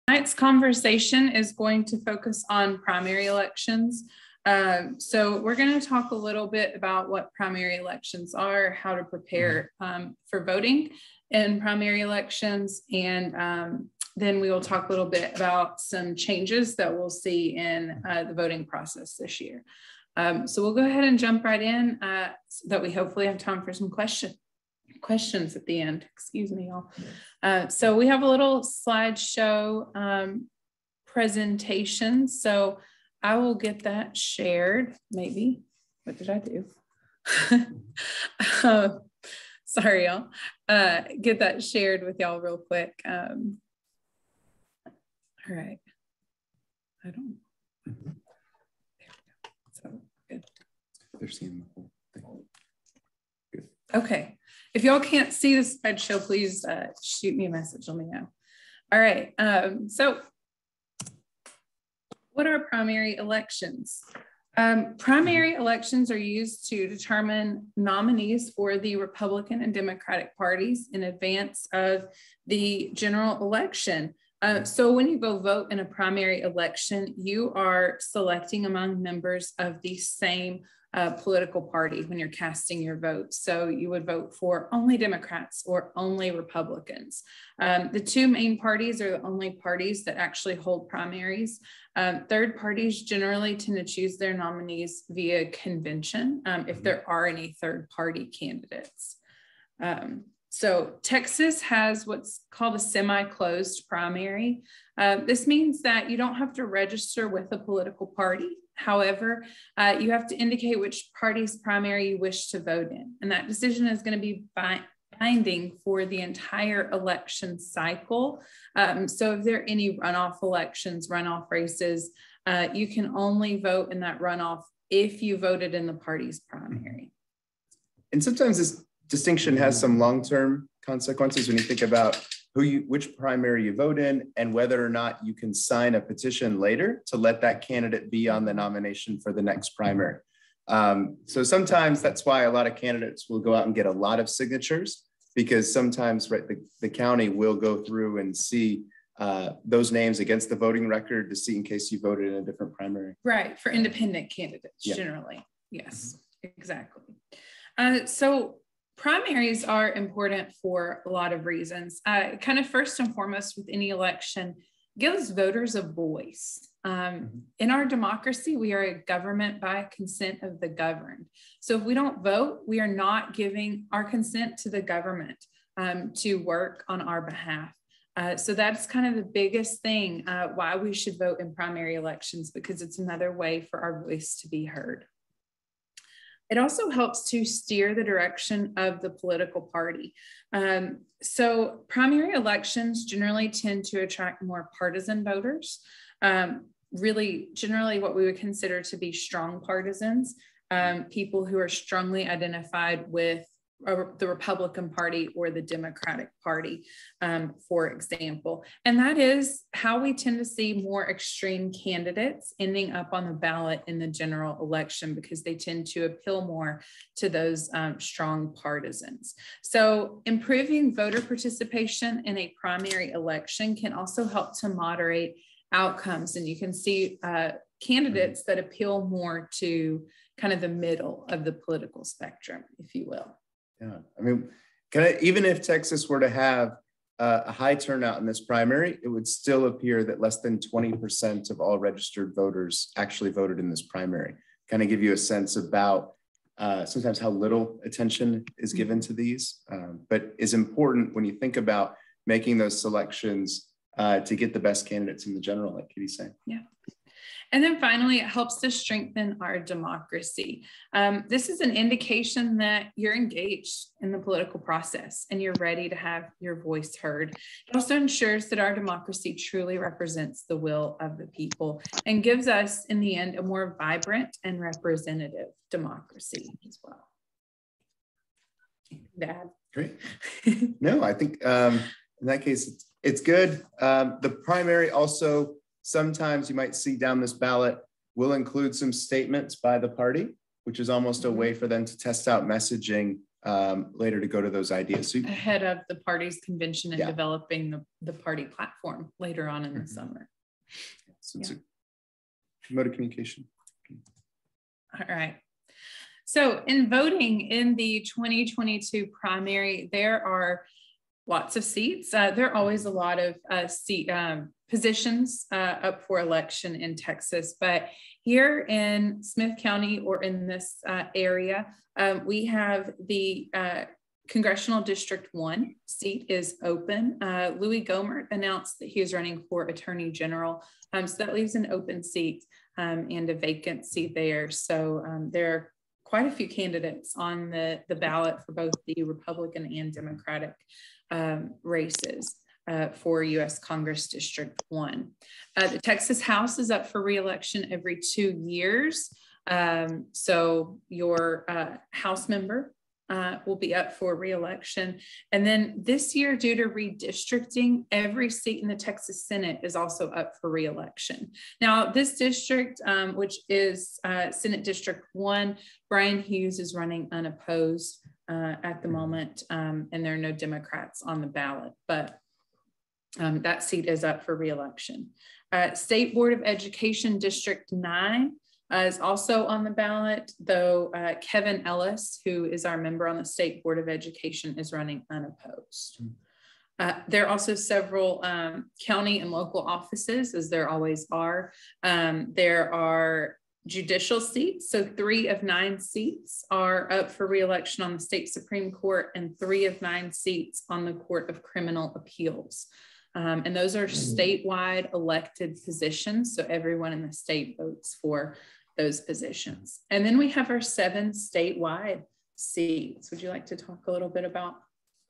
Tonight's conversation is going to focus on primary elections. So we're going to talk a little bit about what primary elections are, how to prepare for voting in primary elections, and then we will talk a little bit about some changes that we'll see in the voting process this year. So we'll go ahead and jump right in so that we hopefully have time for some questions at the end. Excuse me, y'all. So we have a little slideshow presentation. So I will get that shared, maybe. What did I do? Sorry, y'all. Get that shared with y'all real quick. All right. I don't. There we go. So good. They're seeing the whole thing. Good. Okay. If y'all can't see the slideshow, please shoot me a message. Let me know. All right. So what are primary elections? Primary elections are used to determine nominees for the Republican and Democratic parties in advance of the general election. So when you go vote in a primary election, you are selecting among members of the same political party when you're casting your vote. So you would vote for only Democrats or only Republicans. The two main parties are the only parties that actually hold primaries. Third parties generally tend to choose their nominees via convention if there are any third party candidates. So Texas has what's called a semi-closed primary. This means that you don't have to register with a political party. However, you have to indicate which party's primary you wish to vote in. And that decision is going to be binding for the entire election cycle. So if there are any runoff elections, runoff races, you can only vote in that runoff if you voted in the party's primary. And sometimes this distinction has some long-term consequences when you think about which primary you vote in and whether or not you can sign a petition later to let that candidate be on the nomination for the next primary. So sometimes that's why a lot of candidates will go out and get a lot of signatures, because sometimes the county will go through and see those names against the voting record to see in case you voted in a different primary. Right, for independent candidates, generally. Yes, exactly. So primaries are important for a lot of reasons. Kind of first and foremost with any election, gives voters a voice. In our democracy, we are a government by consent of the governed. So if we don't vote, we are not giving our consent to the government to work on our behalf. So that's kind of the biggest thing why we should vote in primary elections, because it's another way for our voice to be heard. It also helps to steer the direction of the political party. So primary elections generally tend to attract more partisan voters, really generally what we would consider to be strong partisans, people who are strongly identified with the Republican Party or the Democratic Party, for example. And that is how we tend to see more extreme candidates ending up on the ballot in the general election, because they tend to appeal more to those strong partisans. So improving voter participation in a primary election can also help to moderate outcomes. And you can see candidates that appeal more to kind of the middle of the political spectrum, if you will. Yeah, I mean, even if Texas were to have a high turnout in this primary, it would still appear that less than 20% of all registered voters actually voted in this primary. Kind of give you a sense about sometimes how little attention is given to these, but is important when you think about making those selections to get the best candidates in the general, like Kitty's saying. Yeah. And then finally, it helps to strengthen our democracy. This is an indication that you're engaged in the political process and you're ready to have your voice heard. It also ensures that our democracy truly represents the will of the people and gives us, in the end, a more vibrant and representative democracy as well. Dad. Great. No, I think in that case, it's good. The primary also, sometimes you might see down this ballot will include some statements by the party, which is almost a way for them to test out messaging later to go to those ideas. So, ahead of the party's convention and developing the party platform later on in the summer. So it's a mode of communication. All right. So in voting in the 2022 primary, there are lots of seats. There are always a lot of positions up for election in Texas, but here in Smith County or in this area, we have the Congressional District 1 seat is open. Louis Gohmert announced that he is running for Attorney General. So that leaves an open seat and a vacancy there. So there are quite a few candidates on the ballot for both the Republican and Democratic races for U.S. Congress District 1. The Texas House is up for re-election every 2 years. So your House member will be up for re-election. And then this year, due to redistricting, every seat in the Texas Senate is also up for re-election. Now, this district, which is Senate District 1, Brian Hughes is running unopposed at the moment, and there are no Democrats on the ballot, but that seat is up for re-election. State Board of Education District 9 is also on the ballot, though Kevin Ellis, who is our member on the State Board of Education, is running unopposed. There are also several county and local offices, as there always are. There are judicial seats, so 3 of 9 seats are up for re-election on the state Supreme Court and 3 of 9 seats on the Court of Criminal Appeals. And those are statewide elected positions, so everyone in the state votes for those positions. And then we have our 7 statewide seats. Would you like to talk a little bit about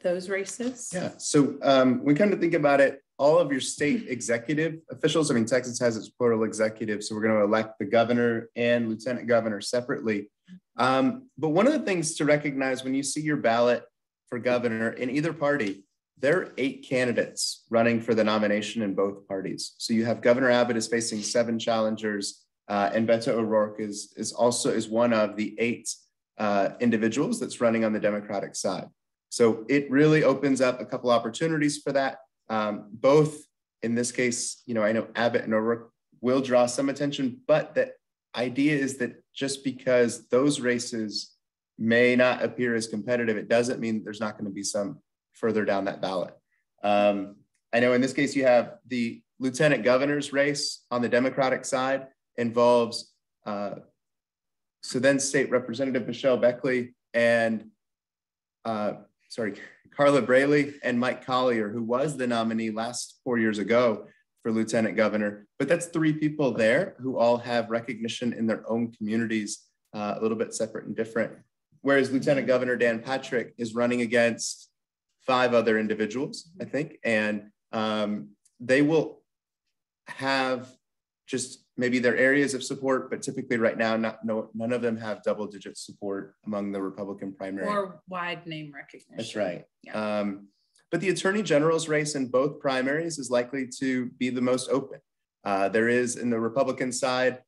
those races? Yeah, so we kind of think about it, all of your state executive officials, I mean, Texas has its plural executive, so we're going to elect the governor and lieutenant governor separately. But one of the things to recognize when you see your ballot for governor in either party, there are 8 candidates running for the nomination in both parties. So you have Governor Abbott is facing 7 challengers, and Beto O'Rourke is one of the 8 individuals that's running on the Democratic side. So it really opens up a couple opportunities for that. Both in this case, you know, I know Abbott and O'Rourke will draw some attention, but the idea is that just because those races may not appear as competitive, it doesn't mean there's not going to be some further down that ballot. I know in this case, you have the lieutenant governor's race on the Democratic side involves so then State Representative Michelle Beckley and Carla Braley and Mike Collier, who was the nominee last 4 years ago for lieutenant governor. But that's 3 people there who all have recognition in their own communities, a little bit separate and different. Whereas Lieutenant Governor Dan Patrick is running against 5 other individuals, I think, and they will have just maybe their areas of support, but typically right now, none of them have double-digit support among the Republican primary. Or wide name recognition. That's right. Yeah. But the Attorney General's race in both primaries is likely to be the most open. There is, in the Republican side,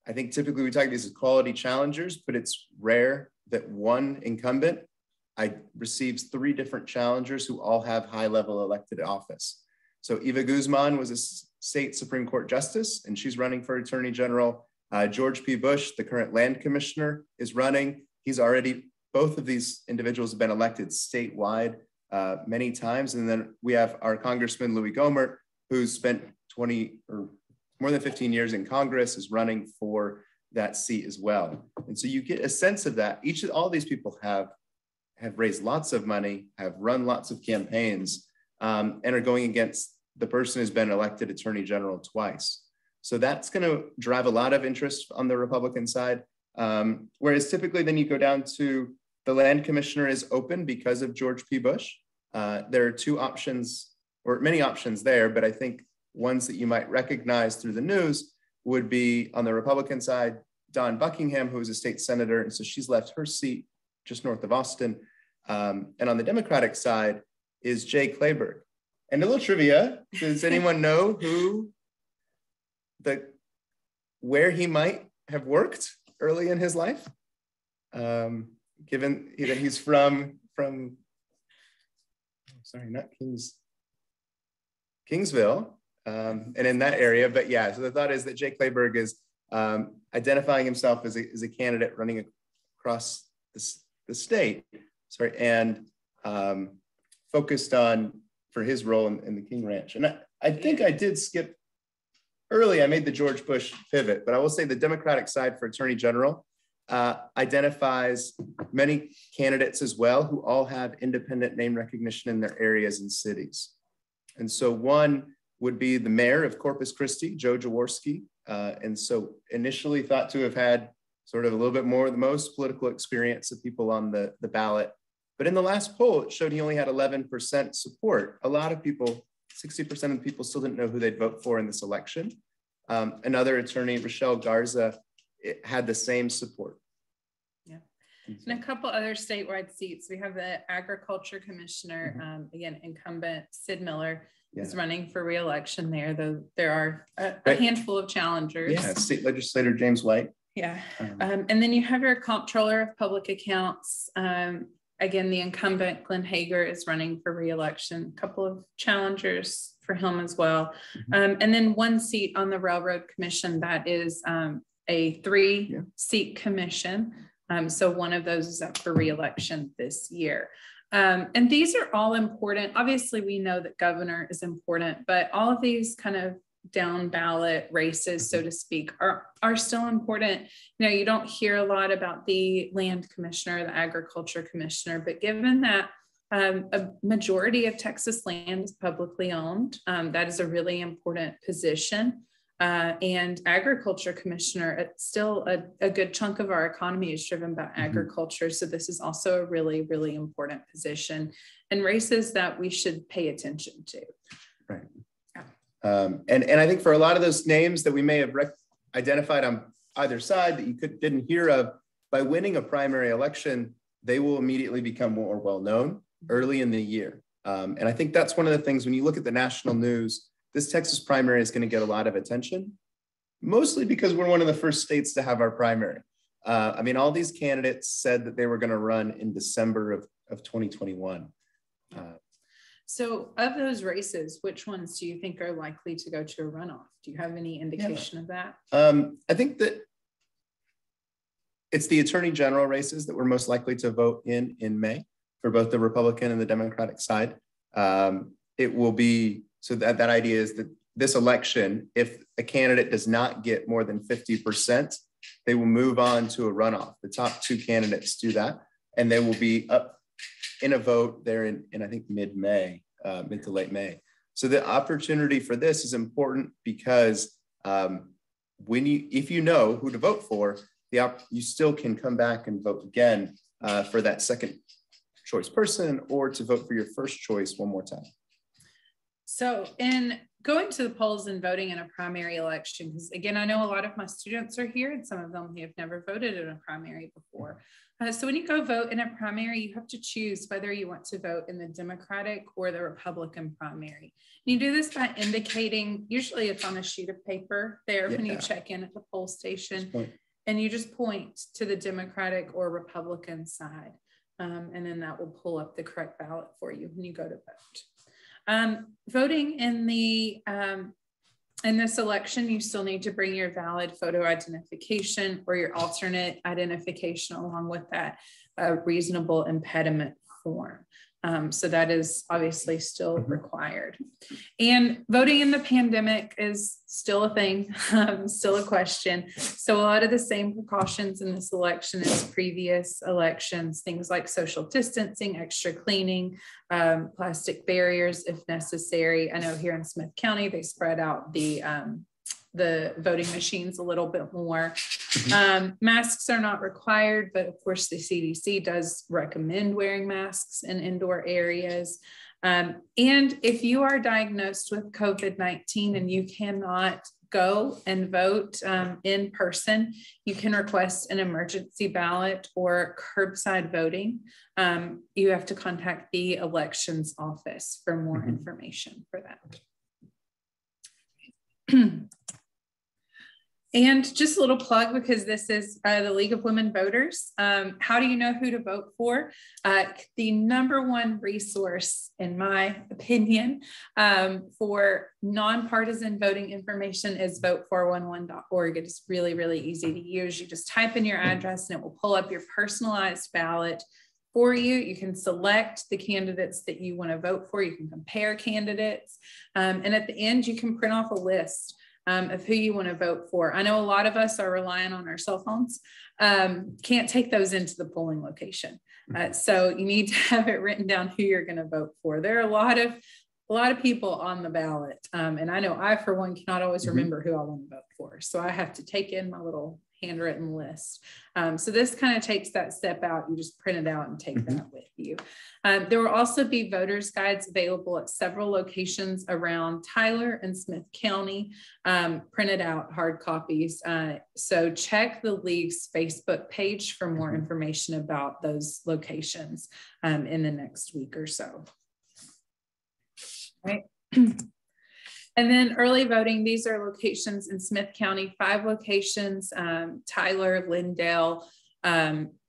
I think typically we talk about these as quality challengers, but it's rare that one incumbent receives 3 different challengers who all have high-level elected office. So Eva Guzman was a state Supreme Court justice, and she's running for Attorney General. George P. Bush, the current land commissioner, is running. Both of these individuals have been elected statewide many times. And then we have our Congressman Louis Gohmert, who's spent 20 or more than 15 years in Congress, is running for that seat as well. And so you get a sense of that. All these people have raised lots of money, have run lots of campaigns, and are going against the person who's been elected Attorney General twice. So that's going to drive a lot of interest on the Republican side. Whereas typically then you go down to the land commissioner is open because of George P. Bush. There are 2 options, or many options there, but I think ones that you might recognize through the news would be on the Republican side, Dawn Buckingham, who is a state senator, and so she's left her seat just north of Austin. And on the Democratic side is Jay Clayburgh. And a little trivia, does anyone know where he might have worked early in his life? given that he's from sorry, not Kingsville, and in that area. But yeah, so the thought is that Jay Clayburgh is identifying himself as a candidate running across the state, sorry, and focused on for his role in the King Ranch. And I think I did skip early. I made the George Bush pivot, but I will say the Democratic side for Attorney General identifies many candidates as well who all have independent name recognition in their areas and cities. And so one would be the mayor of Corpus Christi, Joe Jaworski. And so initially thought to have had sort of a little bit more, the most political experience of people on the ballot. But in the last poll, it showed he only had 11% support. A lot of people, 60% of the people still didn't know who they'd vote for in this election. Another attorney, Rochelle Garza, had the same support. Yeah, and a couple other statewide seats. We have the Agriculture Commissioner, again, incumbent Sid Miller is running for re-election there, though there are a handful of challengers. Yeah, State Legislator James White. Yeah, and then you have your Comptroller of Public Accounts. Again, the incumbent Glenn Hager is running for re-election. A couple of challengers for him as well. And then one seat on the Railroad Commission that is a 3-seat commission. So one of those is up for re-election this year. And these are all important. Obviously, we know that governor is important, but all of these kind of down ballot races, so to speak, are still important. You know, you don't hear a lot about the land commissioner, the agriculture commissioner, but given that a majority of Texas land is publicly owned, that is a really important position. And agriculture commissioner, it's still a good chunk of our economy is driven by agriculture. So this is also a really, really important position and races that we should pay attention to. Right. And I think for a lot of those names that we may have identified on either side that you didn't hear of, by winning a primary election, they will immediately become more well-known early in the year. And I think that's one of the things when you look at the national news, this Texas primary is going to get a lot of attention, mostly because we're one of the first states to have our primary. I mean, all these candidates said that they were going to run in December of 2021. So of those races, which ones do you think are likely to go to a runoff? Do you have any indication of that? I think that it's the attorney general races that we're most likely to vote in May for both the Republican and the Democratic side. It will be, so that idea is that this election, if a candidate does not get more than 50%, they will move on to a runoff. The top 2 candidates do that, and they will be up in a vote there in I think mid-May, mid to late May. So the opportunity for this is important because if you know who to vote for, you still can come back and vote again for that second choice person or to vote for your first choice one more time. So in going to the polls and voting in a primary election, because again, I know a lot of my students are here and some of them have never voted in a primary before. So when you go vote in a primary, you have to choose whether you want to vote in the Democratic or the Republican primary. And you do this by indicating, usually it's on a sheet of paper there when you check in at the poll station, and you just point to the Democratic or Republican side. And then that will pull up the correct ballot for you when you go to vote. Voting in this election, you still need to bring your valid photo identification or your alternate identification along with that reasonable impediment form. So that is obviously still required. And voting in the pandemic is still a thing, still a question. So a lot of the same precautions in this election as previous elections, things like social distancing, extra cleaning, plastic barriers if necessary. I know here in Smith County, they spread out the voting machines a little bit more. Masks are not required, but of course the CDC does recommend wearing masks in indoor areas. And if you are diagnosed with COVID-19 and you cannot go and vote in person, you can request an emergency ballot or curbside voting. You have to contact the elections office for more information for that. And just a little plug, because this is the League of Women Voters. How do you know who to vote for? The number one resource, in my opinion, for nonpartisan voting information is vote411.org. It is really, really easy to use. You just type in your address and it will pull up your personalized ballot for you. You can select the candidates that you want to vote for. You can compare candidates. And at the end, you can print off a list of who you want to vote for. I know a lot of us are relying on our cell phones, can't take those into the polling location. So you need to have it written down who you're going to vote for. There are a lot of people on the ballot. And I know I, for one, cannot always remember who I want to vote for. So I have to take in my little handwritten list. So this kind of takes that step out. You just print it out and take that with you. There will also be voters guides available at several locations around Tyler and Smith County, printed out hard copies. So check the League's Facebook page for more information about those locations in the next week or so. Right. And then early voting, these are locations in Smith County, 5 locations, Tyler, Lindale,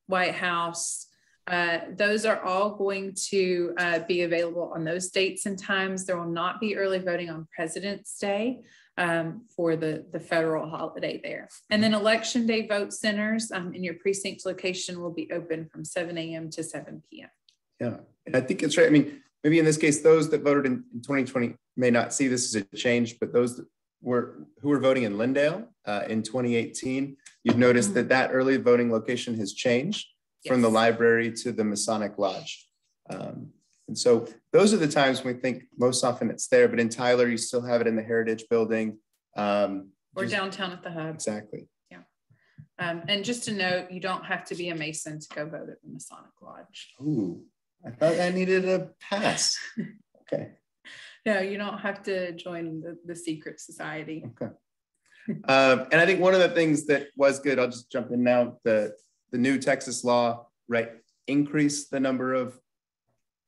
White House. Those are all going to be available on those dates and times. There will not be early voting on President's Day for the federal holiday there. And then Election Day vote centers in your precinct location will be open from 7 a.m. to 7 p.m. Yeah, and I think it's right. I mean, maybe in this case, those that voted in 2020 may not see this as a change, but those who were voting in Lindale in 2018, you've noticed that early voting location has changed from the library to the Masonic Lodge. And so those are the times when we think most often it's there, but in Tyler, you still have it in the Heritage Building. Or downtown at the Hub. Exactly. Yeah. And just to note, you don't have to be a Mason to go vote at the Masonic Lodge. Ooh, I thought I needed a pass. Okay. No, you don't have to join the secret society. Okay. And I think one of the things that was good, I'll just jump in now, the new Texas law, right, increased the number of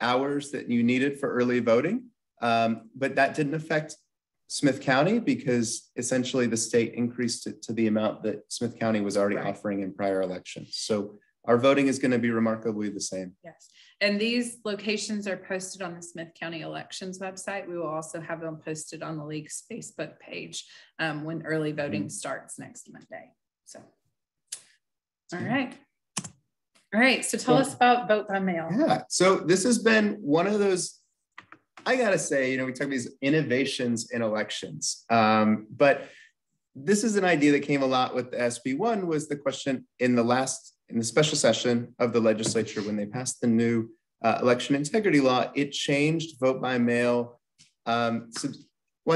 hours that you needed for early voting. But that didn't affect Smith County because essentially the state increased it to the amount that Smith County was already offering in prior elections. So our voting is going to be remarkably the same. Yes. And these locations are posted on the Smith County Elections website. We will also have them posted on the League's Facebook page when early voting starts next Monday. So, all right. All right. So tell us about vote by mail. Yeah. So this has been one of those, I got to say, we talk about these innovations in elections, but this is an idea that came a lot with the SB1 was the question in the special session of the legislature when they passed the new election integrity law. It changed vote by mail, I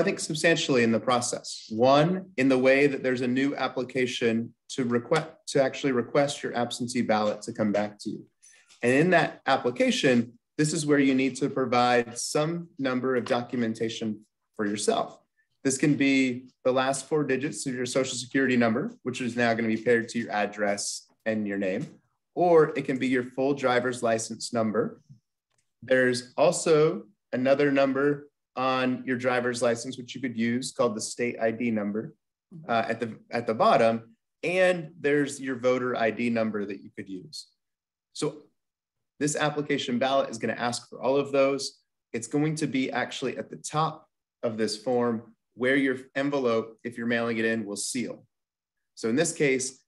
think substantially in the process. One, in the way that there's a new application to actually request your absentee ballot to come back to you. And in that application, this is where you need to provide some number of documentation for yourself. This can be the last 4 digits of your social security number, which is now going to be paired to your address and your name, or it can be your full driver's license number. There's also another number on your driver's license, which you could use called the state ID number at the bottom. And there's your voter ID number that you could use. So this application ballot is going to ask for all of those. It's going to be actually at the top of this form where your envelope, if you're mailing it in, will seal. So in this case,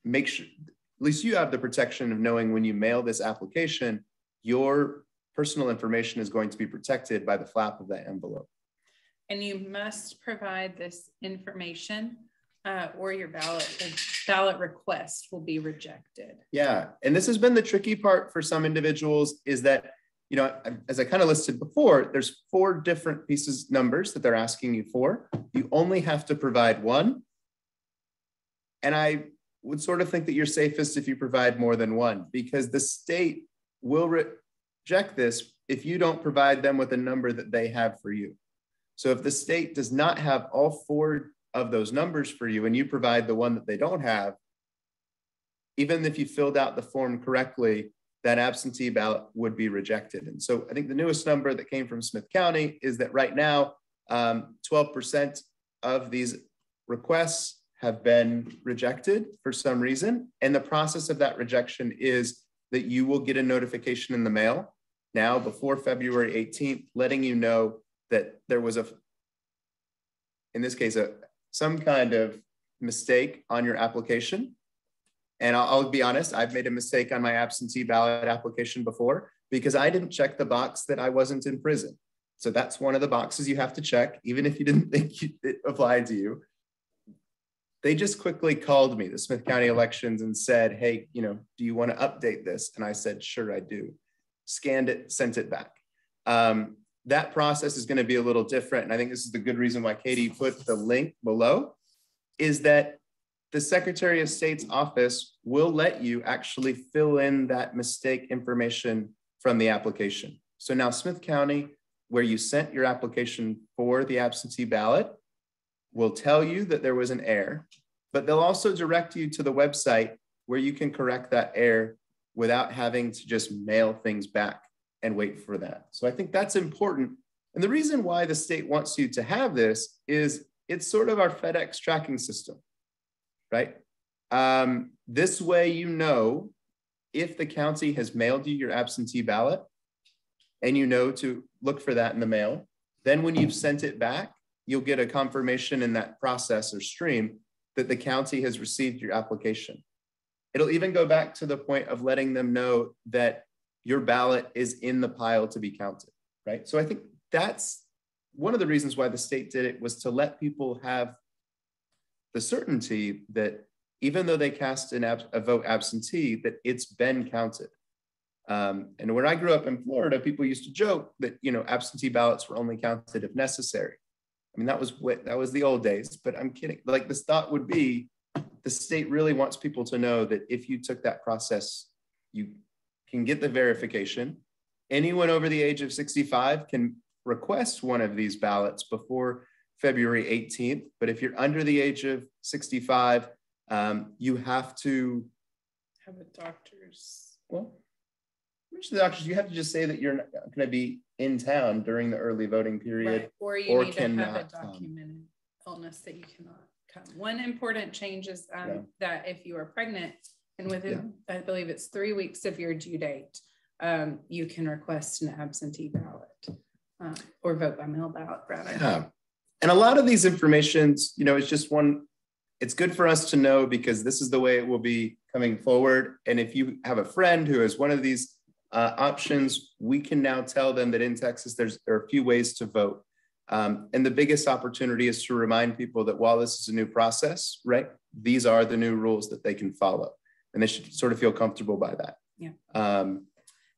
make sure, at least you have the protection of knowing when you mail this application, your personal information is going to be protected by the flap of that envelope. And you must provide this information or your ballot request will be rejected. Yeah, and this has been the tricky part for some individuals is that, as I kind of listed before, there's 4 different numbers that they're asking you for. You only have to provide one. And I would sort of think that you're safest if you provide more than one, because the state will reject this if you don't provide them with a number that they have for you. So if the state does not have all 4 of those numbers for you and you provide the one that they don't have, even if you filled out the form correctly, that absentee ballot would be rejected. And so I think the newest number that came from Smith County is that right now, 12% of these requests have been rejected for some reason. And the process of that rejection is that you will get a notification in the mail now before February 18th, letting you know that there was in this case, some kind of mistake on your application. And I'll be honest, I've made a mistake on my absentee ballot application before because I didn't check the box that I wasn't in prison. So that's one of the boxes you have to check, even if you didn't think it applied to you. They just quickly called me, the Smith County Elections, and said, hey, do you want to update this? And I said, sure, I do. Scanned it, sent it back. That process is going to be a little different. And I think this is the good reason why Katie put the link below, is that the Secretary of State's office will let you actually fill in that mistake information from the application. So now Smith County, where you sent your application for the absentee ballot, will tell you that there was an error, but they'll also direct you to the website where you can correct that error without having to just mail things back and wait for that. So I think that's important. And the reason why the state wants you to have this is it's sort of our FedEx tracking system, right? This way, if the county has mailed you your absentee ballot and to look for that in the mail, then when you've sent it back, you'll get a confirmation in that process or stream that the county has received your application. It'll even go back to the point of letting them know that your ballot is in the pile to be counted, right? So I think that's one of the reasons why the state did it, was to let people have the certainty that even though they cast a vote absentee, that it's been counted. And when I grew up in Florida, people used to joke that, absentee ballots were only counted if necessary. I mean, that was the old days, but I'm kidding. Like, this thought would be, the state really wants people to know that if you took that process, you can get the verification. Anyone over the age of 65 can request one of these ballots before February 18th. But if you're under the age of 65, you have to have a doctor's. Well, the doctors, you have to just say that you're not going to be in town during the early voting period, right. Or you need to have a documented illness that you cannot come. One important change is that if you are pregnant and within, I believe it's 3 weeks of your due date, you can request an absentee ballot or vote by mail ballot, rather. Yeah. And a lot of these informations, it's just it's good for us to know because this is the way it will be coming forward. And if you have a friend who has one of these options, we can now tell them that in Texas, there are a few ways to vote. And the biggest opportunity is to remind people that while this is a new process, right, these are the new rules that they can follow. And they should sort of feel comfortable by that. Yeah.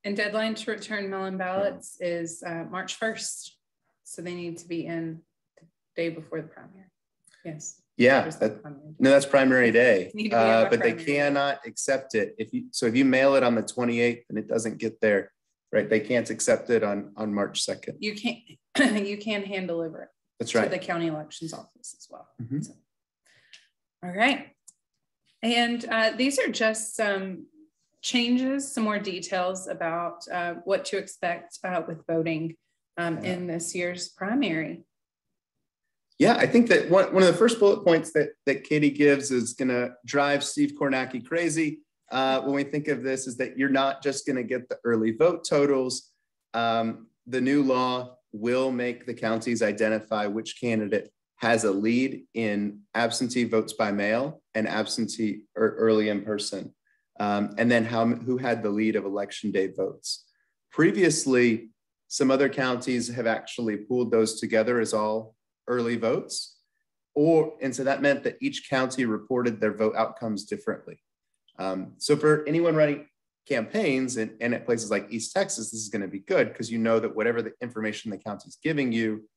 And deadline to return mail-in ballots is March 1st. So they need to be in the day before the primary. Yes. Yeah, that's primary day, but they cannot accept it. If you mail it on the 28th and it doesn't get there, right, they can't accept it on March 2nd. You can hand deliver it. That's right. To the county elections office as well. Mm-hmm. So, all right. And these are just some changes, some more details about what to expect with voting in this year's primary. Yeah, I think that one of the first bullet points that Katie gives is going to drive Steve Kornacki crazy when we think of this, is that you're not just going to get the early vote totals. The new law will make the counties identify which candidate has a lead in absentee votes by mail and absentee or early in person, and then who had the lead of election day votes. Previously, some other counties have actually pooled those together as all early votes, and so that meant that each county reported their vote outcomes differently. So for anyone running campaigns and at places like East Texas, this is going to be good because you know that whatever the information the county's giving you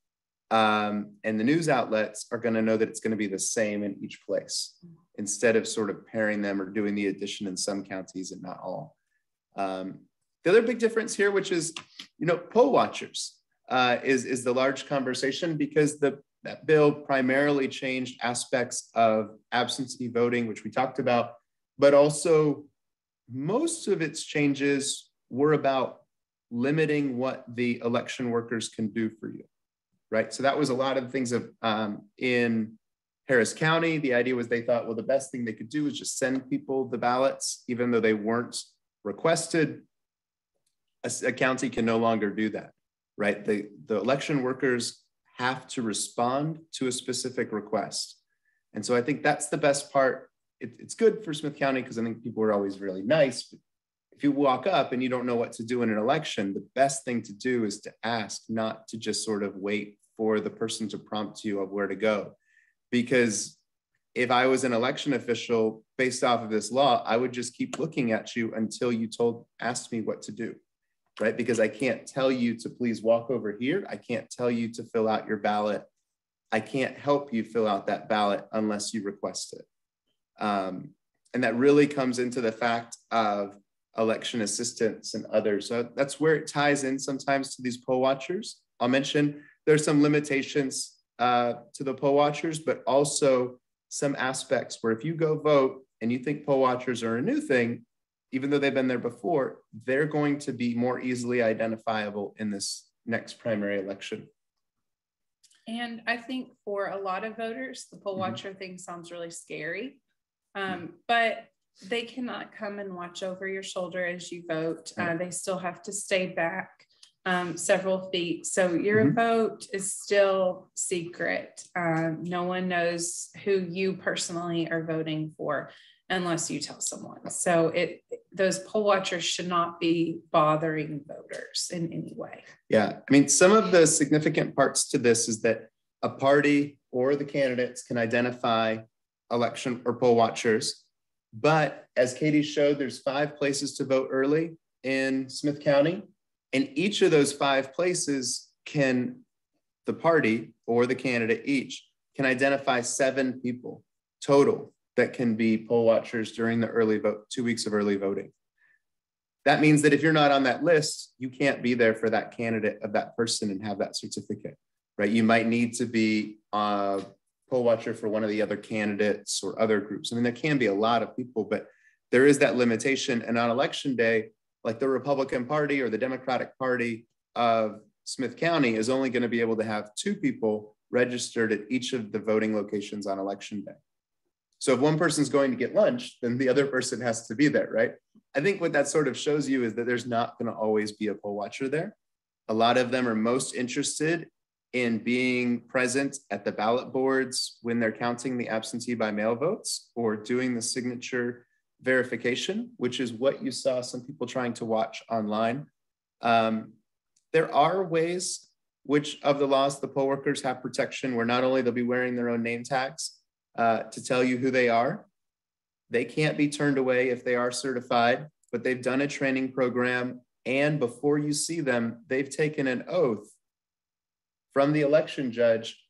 and the news outlets are going to know that it's going to be the same in each place instead of sort of pairing them or doing the addition in some counties and not all. The other big difference here, which is, poll watchers, is the large conversation because that bill primarily changed aspects of absentee voting, which we talked about, but also most of its changes were about limiting what the election workers can do for you, right? So that was a lot of the things in Harris County, the idea was they thought, well, the best thing they could do is just send people the ballots, even though they weren't requested. A county can no longer do that, right? The election workers have to respond to a specific request. And so I think that's the best part. It's good for Smith County because I think people are always really nice. But if you walk up and you don't know what to do in an election, the best thing to do is to ask, not to just sort of wait for the person to prompt you of where to go. Because if I was an election official based off of this law, I would just keep looking at you until you asked me what to do, right? Because I can't tell you to please walk over here. I can't tell you to fill out your ballot. I can't help you fill out that ballot unless you request it. And that really comes into the fact of election assistants and others. So that's where it ties in sometimes to these poll watchers. I'll mention there's some limitations to the poll watchers, but also some aspects where if you go vote and you think poll watchers are a new thing, even though they've been there before, they're going to be more easily identifiable in this next primary election. And I think for a lot of voters, the poll watcher thing sounds really scary, but they cannot come and watch over your shoulder as you vote. They still have to stay back several feet. So your vote is still secret. No one knows who you personally are voting for unless you tell someone. So those poll watchers should not be bothering voters in any way. Yeah, I mean, some of the significant parts to this is that a party or the candidates can identify election or poll watchers. But as Katie showed, there's 5 places to vote early in Smith County. And each of those 5 places the party or the candidate each can identify 7 people total that can be poll watchers during the early vote, 2 weeks of early voting. That means that if you're not on that list, you can't be there for that candidate of that person and have that certificate, right? You might need to be a poll watcher for one of the other candidates or other groups. I mean, there can be a lot of people, but there is that limitation. And on election day, like the Republican Party or the Democratic Party of Smith County is only going to be able to have 2 people registered at each of the voting locations on election day. So if one person's going to get lunch, then the other person has to be there, right? I think what that sort of shows you is that there's not going to always be a poll watcher there. A lot of them are most interested in being present at the ballot boards when they're counting the absentee by mail votes or doing the signature verification, which is what you saw some people trying to watch online. There are ways which of the laws the poll workers have protection where not only they'll be wearing their own name tags to tell you who they are. They can't be turned away if they are certified, but they've done a training program. And before you see them, they've taken an oath from the election judge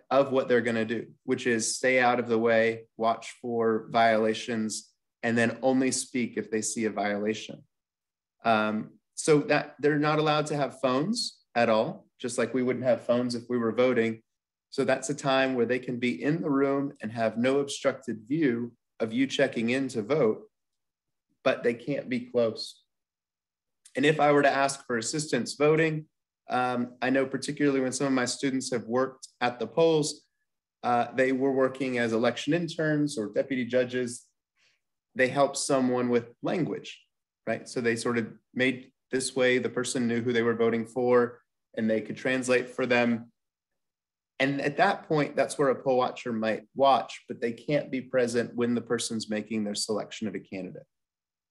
of what they're going to do, which is stay out of the way, watch for violations, and then only speak if they see a violation. So that they're not allowed to have phones at all, just like we wouldn't have phones if we were voting. So that's a time where they can be in the room and have no obstructed view of you checking in to vote, but they can't be close. And if I were to ask for assistance voting, I know particularly when some of my students have worked at the polls, they were working as election interns or deputy judges. They helped someone with language, right? So they sort of made this way the person knew who they were voting for and they could translate for them. And at that point, that's where a poll watcher might watch, but they can't be present when the person's making their selection of a candidate,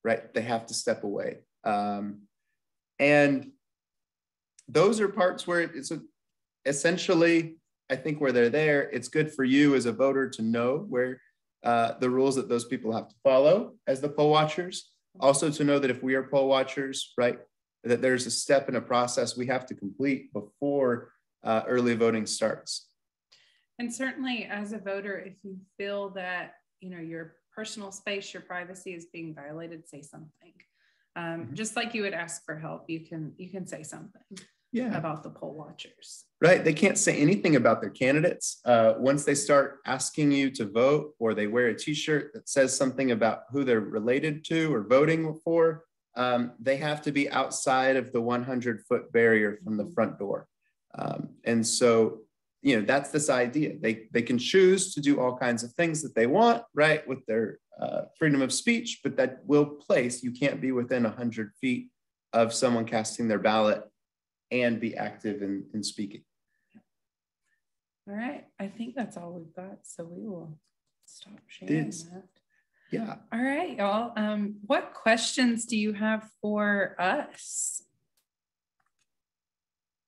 right? They have to step away. And those are parts where it's essentially, I think where they're there, it's good for you as a voter to know where the rules that those people have to follow as the poll watchers. Also to know that if we are poll watchers, right, that there's a step in a process we have to complete before early voting starts. And certainly as a voter, if you feel that, you know, your personal space, your privacy is being violated, say something. Just like you would ask for help, you can say something about the poll watchers. Right. They can't say anything about their candidates. Once they start asking you to vote or they wear a t-shirt that says something about who they're related to or voting for, they have to be outside of the 100-foot barrier from the front door. And so that's this idea. They can choose to do all kinds of things that they want, right, with their freedom of speech, but that will place, you can't be within 100 feet of someone casting their ballot and be active in speaking. All right, I think that's all we've got, so we will stop sharing that. Yeah. All right, y'all. What questions do you have for us?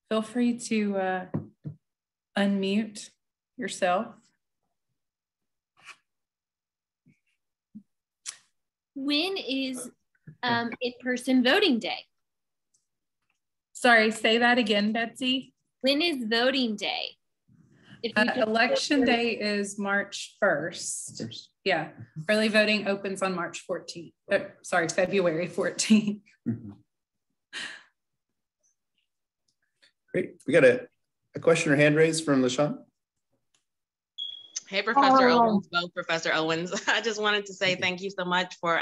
Feel free to unmute yourself. When is in-person voting day? Sorry, say that again, Betsy. When is voting day? Election day is March 1st. Yeah, early voting opens on March 14th. Sorry, February 14th. Great. We got a question or hand raised from LaShawn. Hey, Professor Owens, both Professor Owens. I just wanted to say thank you so much for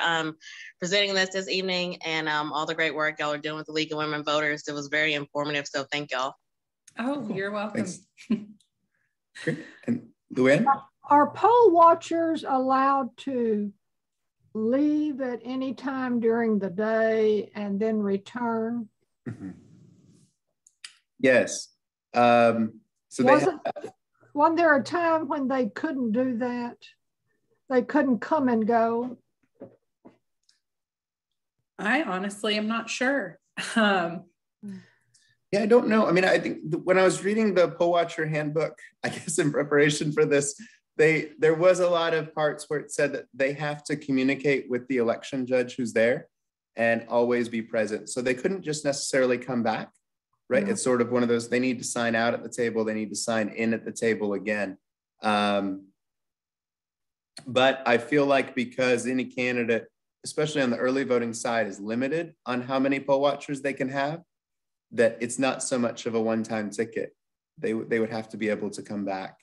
presenting this evening and all the great work y'all are doing with the League of Women Voters. It was very informative, so thank y'all. Oh, cool. You're welcome. Great. And Luann? Are poll watchers allowed to leave at any time during the day and then return? Yes. Wasn't there a time when they couldn't do that? They couldn't come and go? I honestly am not sure. Yeah, I don't know. I mean, I think when I was reading the poll watcher handbook, I guess in preparation for this, there was a lot of parts where it said that they have to communicate with the election judge who's there and always be present. So they couldn't just necessarily come back, right? Yeah. It's sort of one of those, they need to sign out at the table, they need to sign in at the table again. But I feel like because any candidate, especially on the early voting side, is limited on how many poll watchers they can have, that it's not so much of a one-time ticket. They would have to be able to come back.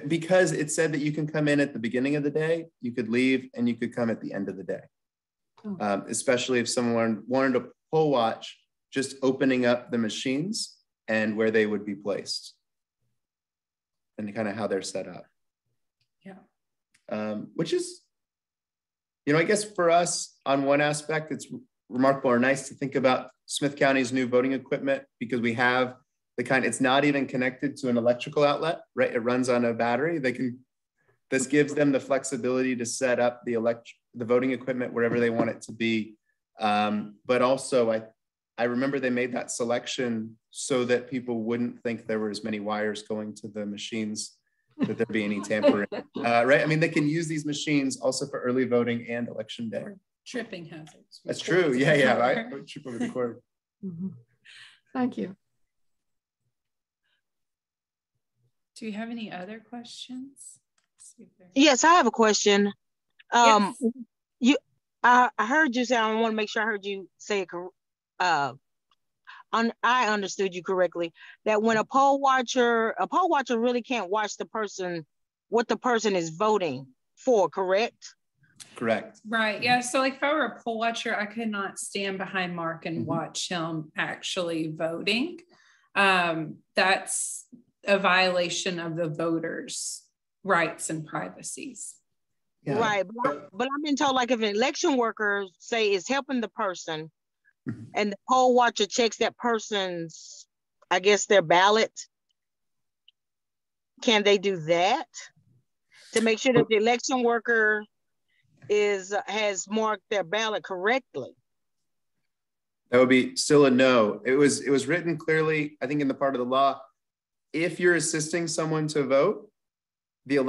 Because it said that you can come in at the beginning of the day, you could leave, and you could come at the end of the day. Especially if someone wanted to poll watch, just opening up the machines and where they would be placed and kind of how they're set up. Yeah. Which is, I guess for us on one aspect, it's remarkable or nice to think about Smith County's new voting equipment because we have it's not even connected to an electrical outlet, right? It runs on a battery. This gives them the flexibility to set up the voting equipment wherever they want it to be. But also I remember they made that selection so that people wouldn't think there were as many wires going to the machines, that there'd be any tampering, right? I mean, they can use these machines also for early voting and election day. Tripping hazards. That's true. Yeah. I would trip over the cord. Thank you. Do you have any other questions? Yes, I have a question. Yes. I heard you say, I want to make sure I heard you say it. I understood you correctly, that when a poll watcher really can't watch what the person is voting for, correct? Correct. Right. Yeah. So like if I were a poll watcher, I could not stand behind Mark and watch him actually voting. That's a violation of the voters' rights and privacies. Yeah. Right. But I've been told, like, if an election worker, say, is helping the person and the poll watcher checks that person's, I guess, their ballot, can they do that to make sure that the election worker has marked their ballot correctly? That would be still a no. It was written clearly, I think, in the part of the law. If you're assisting someone to vote, the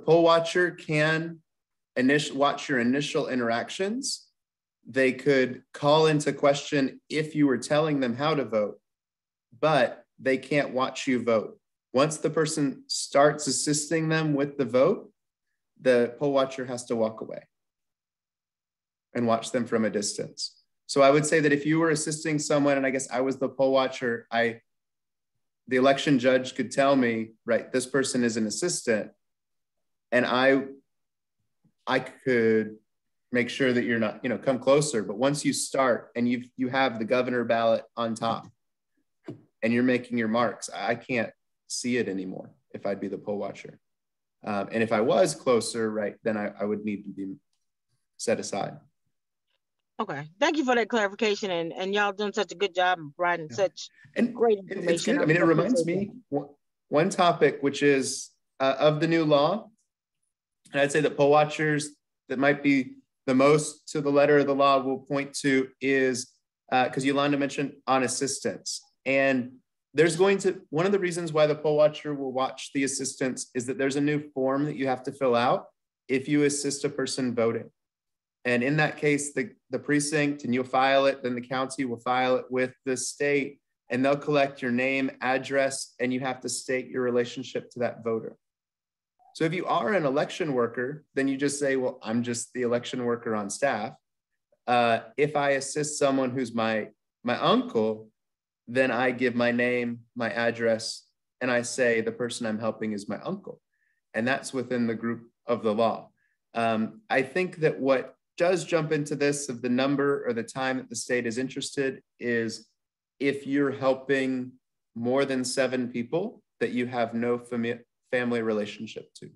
poll watcher can watch your initial interactions. They could call into question if you were telling them how to vote, but they can't watch you vote. Once the person starts assisting them with the vote, the poll watcher has to walk away and watch them from a distance. So I would say that if you were assisting someone, and I guess I was the poll watcher, the election judge could tell me, right, this person is an assistant, and I could make sure that you're not, come closer. But once you start and you have the governor ballot on top, and you're making your marks, I can't see it anymore if I'd be the poll watcher. And if I was closer, right, then I would need to be set aside. Okay, thank you for that clarification, and y'all doing such a good job of providing such great information. It's good. I mean, it reminds me one topic, which is of the new law, and I'd say that poll watchers that might be the most to the letter of the law will point to is, because Yolanda mentioned on assistance. And there's one of the reasons why the poll watcher will watch the assistance is that there's a new form that you have to fill out if you assist a person voting. And in that case, the precinct, and you'll file it, then the county will file it with the state, and they'll collect your name, address, and you have to state your relationship to that voter. So if you are an election worker, then you just say, well, I'm just the election worker on staff. If I assist someone who's my uncle, then I give my name, my address, and I say the person I'm helping is my uncle. And that's within the group of the law. I think that what does jump into this of the number or the time that the state is interested is if you're helping more than 7 people that you have no family relationship to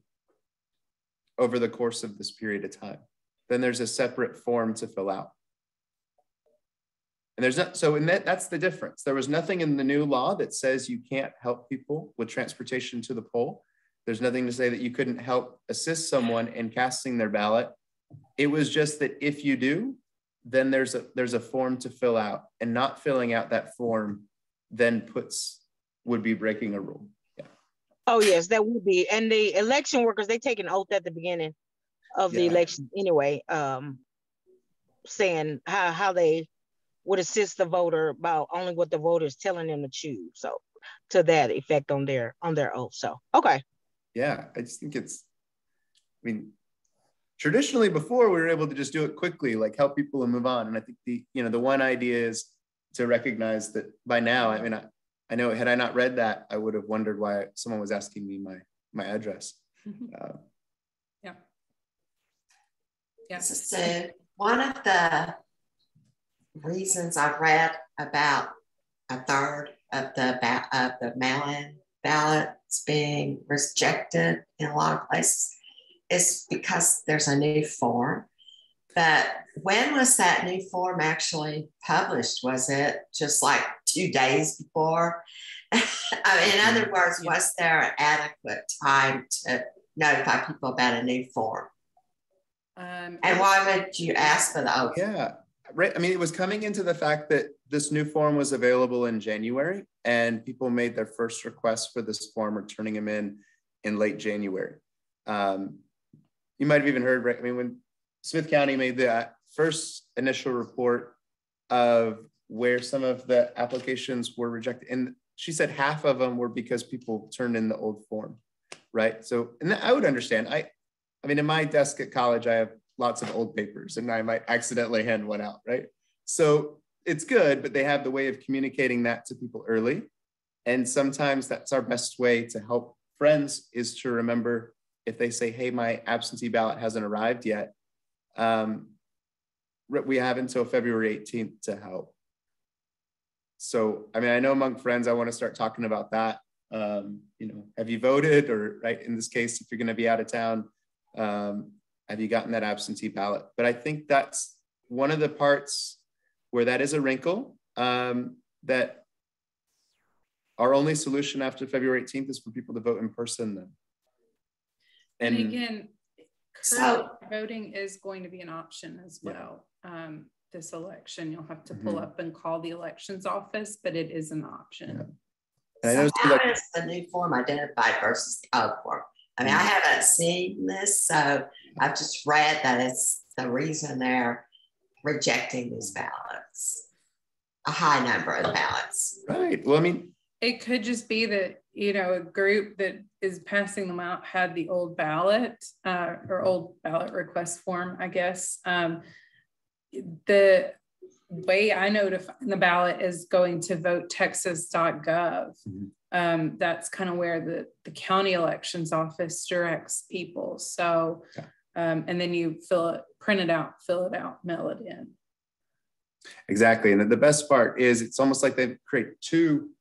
over the course of this period of time, then there's a separate form to fill out. And there's not, so in that's the difference. There was nothing in the new law that says you can't help people with transportation to the poll. There's nothing to say that you couldn't help assist someone in casting their ballot. It was just that if you do, then there's a form to fill out, and not filling out that form then would be breaking a rule. Yeah. Oh yes, that would be. And the election workers, they take an oath at the beginning of the election anyway, saying how they would assist the voter about only what the voter is telling them to choose. So to that effect on their oath. So okay. Yeah, I just think traditionally before we were able to just do it quickly, like help people and move on. And I think the one idea is to recognize that by now, I know had I not read that, I would have wondered why someone was asking me my address. Yeah. So one of the reasons I read about a third of the mail-in ballots being rejected in a lot of places is because there's a new form. But when was that new form actually published? Was it just like 2 days before? In other words, was there an adequate time to notify people about a new form? And why would you ask for the oath? Yeah, right. I mean, it was coming into the fact that this new form was available in January, and people made their first requests for this form or turning them in late January. You might have even heard, right? I mean, when Smith County made the first initial report of where some of the applications were rejected, and she said half of them were because people turned in the old form, right? So, and I would understand. I mean, in my desk at college, I have lots of old papers, and I might accidentally hand one out, right? So it's good, but they have the way of communicating that to people early. And sometimes that's our best way to help friends, is to remember if they say, hey, my absentee ballot hasn't arrived yet, we have until February 18th to help. So, I mean, I know among friends, I want to start talking about that. Have you voted? Or, right, in this case, if you're going to be out of town, have you gotten that absentee ballot? But I think that's one of the parts where that is a wrinkle, that our only solution after February 18th is for people to vote in person then. And again, current voting is going to be an option as well. This election, you'll have to pull up and call the elections office, but it is an option. So how is the new form identified versus the old form? I mean, I haven't seen this, so I've just read that it's the reason they're rejecting these ballots, a high number of ballots. Right. Well, I mean, it could just be that, a group that is passing them out had the old ballot or old ballot request form, I guess. The way I notify the ballot is going to votetexas.gov. That's kind of where the county elections office directs people. So, and then you print it out, fill it out, mail it in. Exactly. And the best part is it's almost like they create two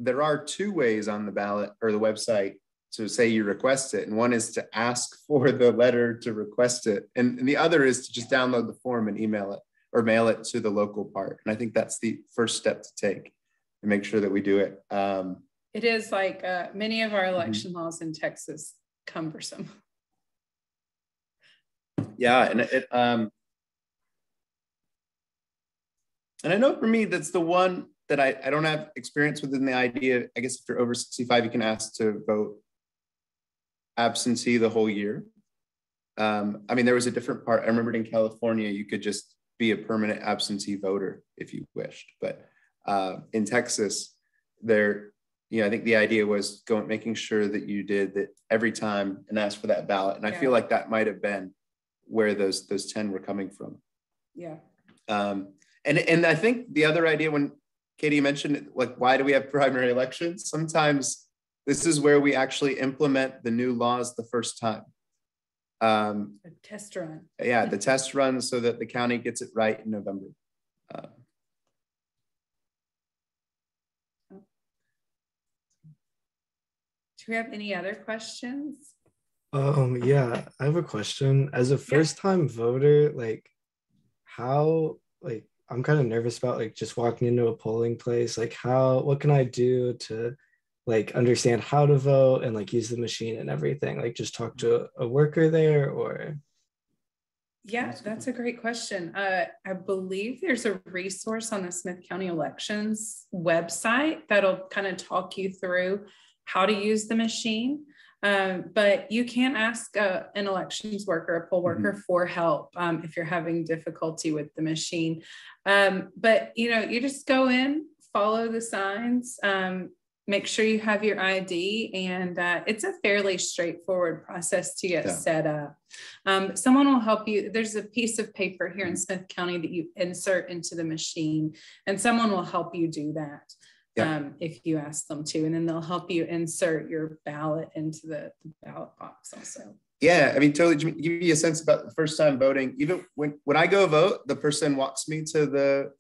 there are two ways on the ballot or the website to say you request it. And one is to ask for the letter to request it. And the other is to just download the form and email it or mail it to the local part. And I think that's the first step to take and make sure that we do it. It is like many of our election laws in Texas, cumbersome. Yeah, and and I know for me, that's the one that I don't have experience with in the idea. I guess if you're over 65, you can ask to vote absentee the whole year. I mean, there was a different part. I remembered in California, you could just be a permanent absentee voter if you wished. But in Texas, there, I think the idea was making sure that you did that every time and ask for that ballot. And I feel like that might have been where those 10 were coming from. Yeah. And I think the other idea when Katie mentioned, like, why do we have primary elections? Sometimes this is where we actually implement the new laws the first time. A test run. Yeah, the test run so that the county gets it right in November. Do we have any other questions? Yeah, I have a question. As a first-time voter, like, how, like, I'm kind of nervous about like just walking into a polling place. Like, what can I do to like understand how to vote and like use the machine and everything? Like, just talk to a worker there, or? Yeah, that's a great question. I believe there's a resource on the Smith County Elections website that'll kind of talk you through how to use the machine. But you can ask an elections worker, a poll worker for help if you're having difficulty with the machine. But, you just go in, follow the signs, make sure you have your ID, and it's a fairly straightforward process to get set up. Someone will help you. There's a piece of paper here in Smith County that you insert into the machine, and someone will help you do that. If you ask them to, and then they'll help you insert your ballot into the ballot box also. Yeah, I mean, totally. To give you a sense about the first time voting, even when I go vote, the person walks me to the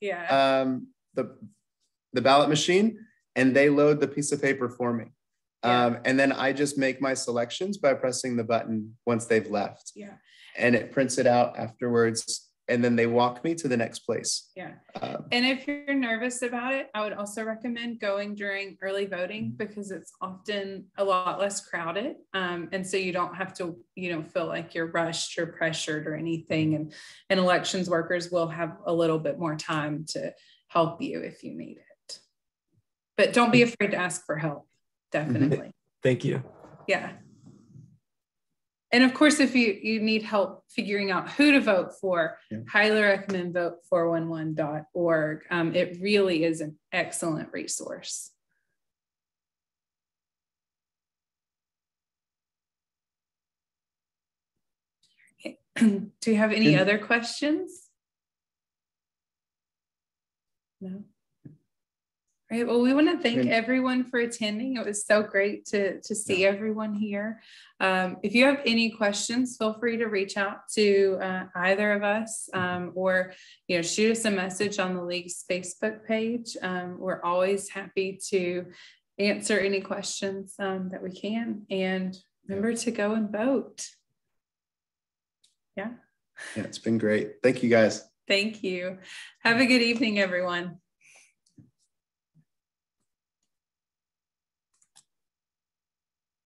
ballot machine and they load the piece of paper for me. And then I just make my selections by pressing the button once they've left. Yeah. And it prints it out afterwards. And then they walk me to the next place. Yeah. And if you're nervous about it, I would also recommend going during early voting because it's often a lot less crowded. And so you don't have to, feel like you're rushed or pressured or anything. And elections workers will have a little bit more time to help you if you need it. But don't be afraid to ask for help. Definitely. Thank you. Yeah. And of course, if you need help figuring out who to vote for, highly recommend vote411.org. It really is an excellent resource. Okay. Do you have any other questions? No? All right, well, we want to thank everyone for attending. It was so great to see everyone here. If you have any questions, feel free to reach out to either of us or shoot us a message on the League's Facebook page. We're always happy to answer any questions that we can. And remember to go and vote. Yeah, it's been great. Thank you, guys. Thank you. Have a good evening, everyone.